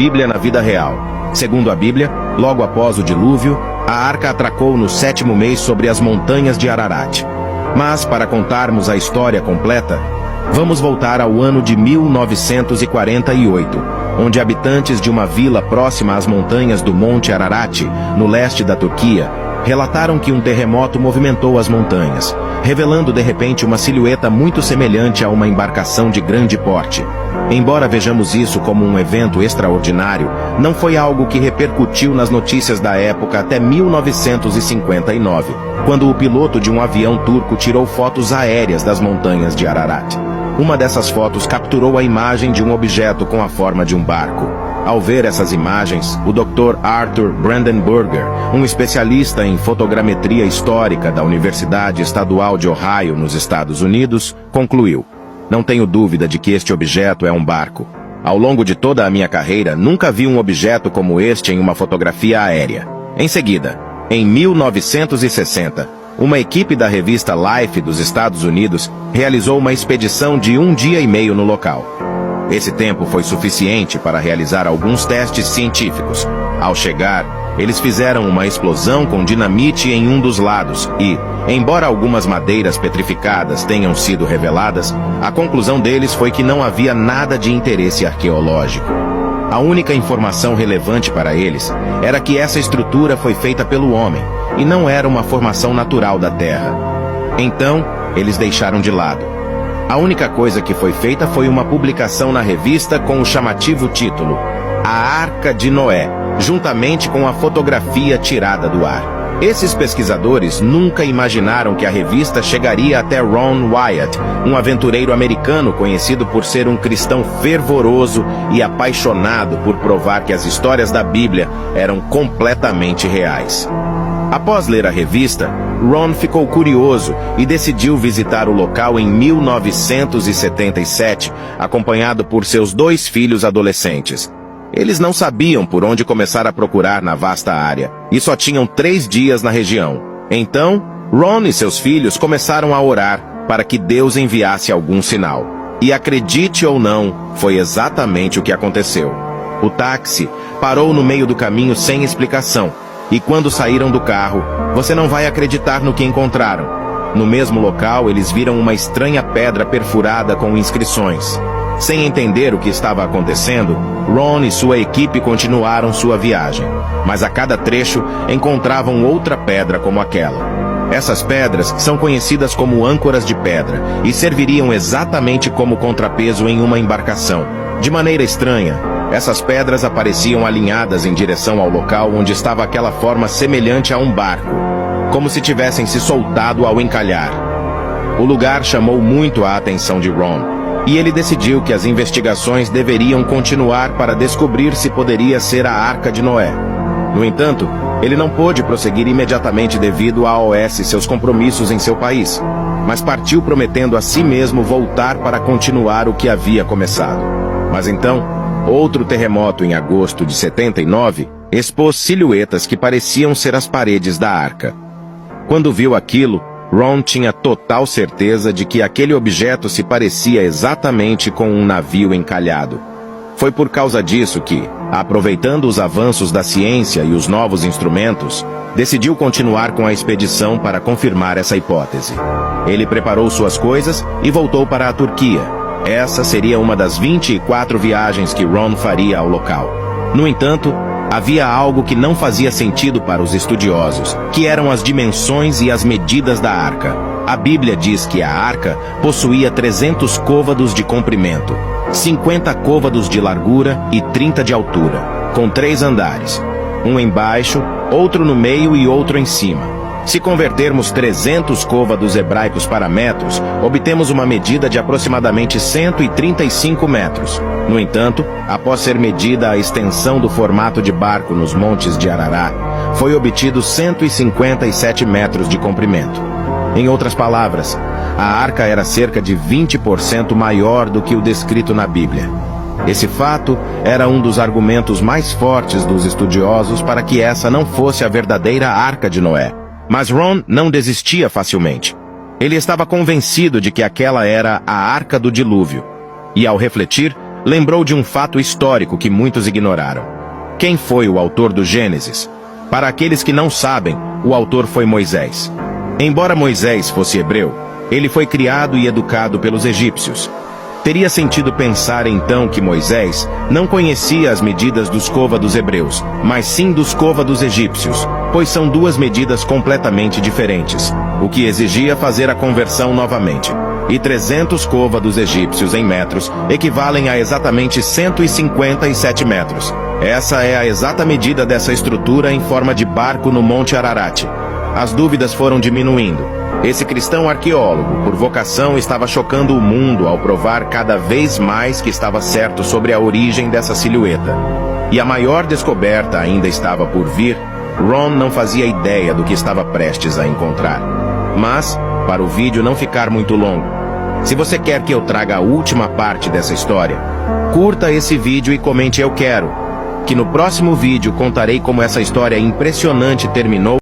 Bíblia na vida real. Segundo a Bíblia, logo após o dilúvio, a arca atracou no 7º mês sobre as montanhas de Ararat. Mas, para contarmos a história completa, vamos voltar ao ano de 1948, onde habitantes de uma vila próxima às montanhas do Monte Ararat, no leste da Turquia, relataram que um terremoto movimentou as montanhas, revelando de repente uma silhueta muito semelhante a uma embarcação de grande porte. Embora vejamos isso como um evento extraordinário, não foi algo que repercutiu nas notícias da época até 1959, quando o piloto de um avião turco tirou fotos aéreas das montanhas de Ararat. Uma dessas fotos capturou a imagem de um objeto com a forma de um barco. Ao ver essas imagens, o Dr. Arthur Brandenburger, um especialista em fotogrametria histórica da Universidade Estadual de Ohio, nos Estados Unidos, concluiu: "Não tenho dúvida de que este objeto é um barco. Ao longo de toda a minha carreira, nunca vi um objeto como este em uma fotografia aérea." Em seguida, em 1960, uma equipe da revista Life dos Estados Unidos realizou uma expedição de 1 dia e meio no local. Esse tempo foi suficiente para realizar alguns testes científicos. Ao chegar, eles fizeram uma explosão com dinamite em um dos lados e, embora algumas madeiras petrificadas tenham sido reveladas, a conclusão deles foi que não havia nada de interesse arqueológico. A única informação relevante para eles era que essa estrutura foi feita pelo homem e não era uma formação natural da Terra. Então, eles deixaram de lado. A única coisa que foi feita foi uma publicação na revista com o chamativo título A Arca de Noé, juntamente com a fotografia tirada do ar. Esses pesquisadores nunca imaginaram que a revista chegaria até Ron Wyatt, um aventureiro americano conhecido por ser um cristão fervoroso e apaixonado por provar que as histórias da Bíblia eram completamente reais. Após ler a revista, Ron ficou curioso e decidiu visitar o local em 1977, acompanhado por seus 2 filhos adolescentes. Eles não sabiam por onde começar a procurar na vasta área, e só tinham 3 dias na região. Então, Ron e seus filhos começaram a orar para que Deus enviasse algum sinal. E acredite ou não, foi exatamente o que aconteceu. O táxi parou no meio do caminho sem explicação. E quando saíram do carro, você não vai acreditar no que encontraram. No mesmo local, eles viram uma estranha pedra perfurada com inscrições. Sem entender o que estava acontecendo, Ron e sua equipe continuaram sua viagem. Mas a cada trecho, encontravam outra pedra como aquela. Essas pedras são conhecidas como âncoras de pedra e serviriam exatamente como contrapeso em uma embarcação. De maneira estranha, essas pedras apareciam alinhadas em direção ao local onde estava aquela forma semelhante a um barco, como se tivessem se soltado ao encalhar. O lugar chamou muito a atenção de Ron, e ele decidiu que as investigações deveriam continuar para descobrir se poderia ser a Arca de Noé. No entanto, ele não pôde prosseguir imediatamente devido a seus compromissos em seu país, mas partiu prometendo a si mesmo voltar para continuar o que havia começado. Mas então, outro terremoto em agosto de 79 expôs silhuetas que pareciam ser as paredes da arca. Quando viu aquilo, Ron tinha total certeza de que aquele objeto se parecia exatamente com um navio encalhado. Foi por causa disso que, aproveitando os avanços da ciência e os novos instrumentos, decidiu continuar com a expedição para confirmar essa hipótese. Ele preparou suas coisas e voltou para a Turquia. Essa seria uma das 24 viagens que Ron faria ao local. No entanto, havia algo que não fazia sentido para os estudiosos, que eram as dimensões e as medidas da arca. A Bíblia diz que a arca possuía 300 côvados de comprimento, 50 côvados de largura e 30 de altura, com 3 andares, um embaixo, outro no meio e outro em cima. Se convertermos 300 côvados hebraicos para metros, obtemos uma medida de aproximadamente 135 metros. No entanto, após ser medida a extensão do formato de barco nos montes de Ararat, foi obtido 157 metros de comprimento. Em outras palavras, a arca era cerca de 20% maior do que o descrito na Bíblia. Esse fato era um dos argumentos mais fortes dos estudiosos para que essa não fosse a verdadeira Arca de Noé. Mas Ron não desistia facilmente. Ele estava convencido de que aquela era a Arca do Dilúvio. E ao refletir, lembrou de um fato histórico que muitos ignoraram. Quem foi o autor do Gênesis? Para aqueles que não sabem, o autor foi Moisés. Embora Moisés fosse hebreu, ele foi criado e educado pelos egípcios. Teria sentido pensar então que Moisés não conhecia as medidas dos côvados hebreus, mas sim dos côvados egípcios, pois são duas medidas completamente diferentes, o que exigia fazer a conversão novamente. E 300 côvados egípcios em metros equivalem a exatamente 157 metros. Essa é a exata medida dessa estrutura em forma de barco no Monte Ararat. As dúvidas foram diminuindo. Esse cristão arqueólogo, por vocação, estava chocando o mundo ao provar cada vez mais que estava certo sobre a origem dessa silhueta. E a maior descoberta ainda estava por vir. Ron não fazia ideia do que estava prestes a encontrar. Mas, para o vídeo não ficar muito longo, se você quer que eu traga a última parte dessa história, curta esse vídeo e comente "eu quero", que no próximo vídeo contarei como essa história impressionante terminou